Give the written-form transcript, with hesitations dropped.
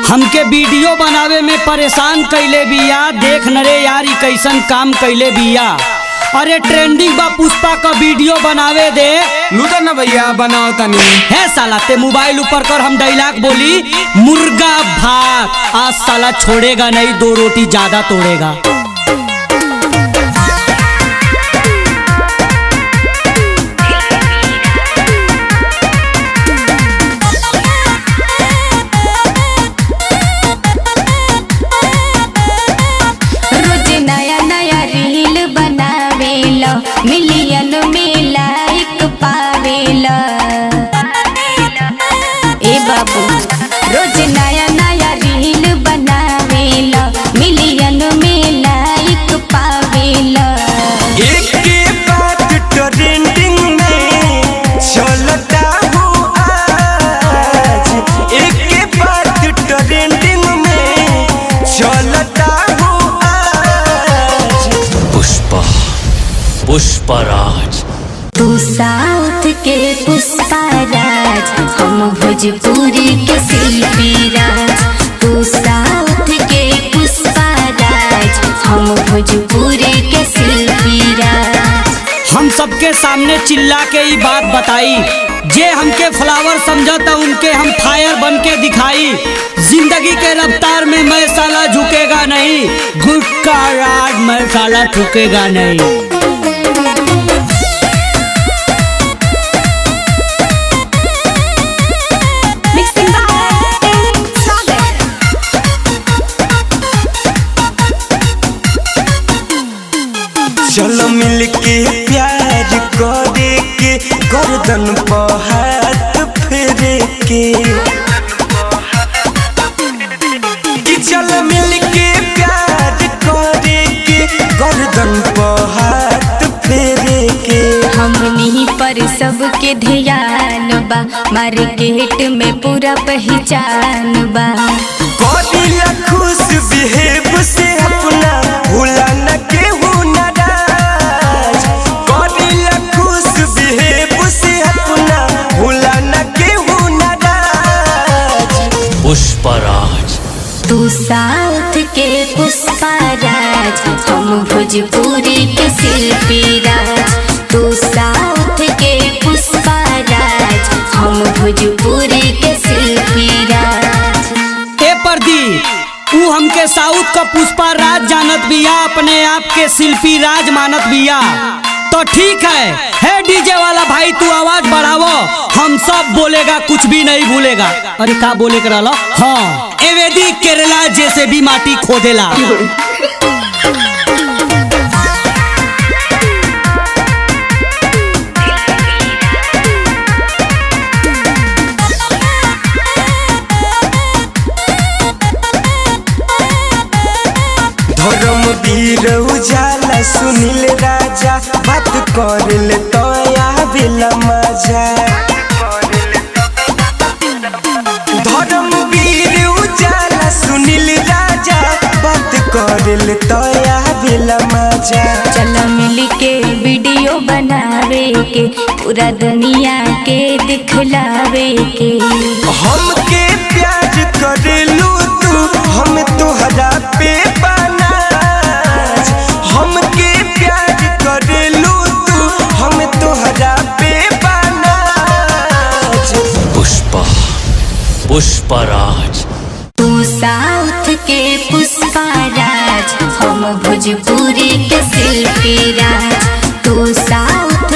हमके वीडियो बनावे में परेशान कैले बिया। देख न रे यार ई कैसन काम कैले बिया। अरे ट्रेंडिंग बा पुष्पा का वीडियो बनावे दे। लूटा ना भैया बनाओ तनी। है साला ते मोबाइल ऊपर कर हम डायलॉग बोली मुर्गा भात। आज साला छोड़ेगा नहीं, 2 रोटी ज्यादा तोड़ेगा। मिलियन में लाइक पावेला ए बाबू, रोज नया नया रील बनावेला, मिलियन में लाइक पावेला। एक के बाद ट्रेंडिंग में चलता हूँ आज, एक के बाद ट्रेंडिंग में चलता हूँ आज। पुष्पराज। तू साउथ के पुष्पराज, हम भोजपुरी के शिल्पी राज। तू साउथ के पुष्पराज, हम भोजपुरी के शिल्पी राज। हम सबके सामने चिल्ला के ही बात बताई। जे हमके फ्लावर समझता उनके हम फायर बन के दिखाई। जिंदगी के रफ्तार में मैं साला झुकेगा नहीं, गुस्सा राज मैं साला झुकेगा नहीं। चलो मिल के प्यार करे के, गर्दन पर हाथ फेरे के। कि चलो मिल के प्यार करे के, गर्दन पर हाथ फेरे के। हमनी पर सबके ध्यान बा, मार्केट में पूरा पहचान बा। करिला खुश बिहेव से अपना भूला न केहू नाराज। करिला खुश बिहेव से अपना भूला न केहू नाराज। पुष्पराज। तू साउथ के पुष्पराज, हम भोजपुरी के शिल्पी राज। तू साउथ के पुष्पराज, हम भोजपुरी के शिल्पी राज। ए प्रदीप ऊ हमके साउथ का पुष्पा राज जानत बिया, अपने आप के शिल्पी राज मानत बिया। तो ठीक है डीजे वाला भाई तू आवाज बढ़ावो, हम सब बोलेगा कुछ भी नहीं भूलेगा। अरे का बोले कर रहा? हाँ एवेदी केरला जैसे भी माटी खोदेला। धर्मवीर उजाला सुनील राजा, बात कर ले तो आवेला मजा। धर्मवीर उजाला सुनील राजा, बात कर ले तो आवेला मजा। चला मिल के वीडियो बनावे के, पूरा दुनिया के दिखलावे के। हमके प्यार करेलू तू, हम तोहरा पे हमके प्यार करेलू तू, हम तोहरा पे बनाज। पुष्पराज। तू साउथ के पुष्पराज, हम भोजपुरी के शिल्पी राज। तू साउथ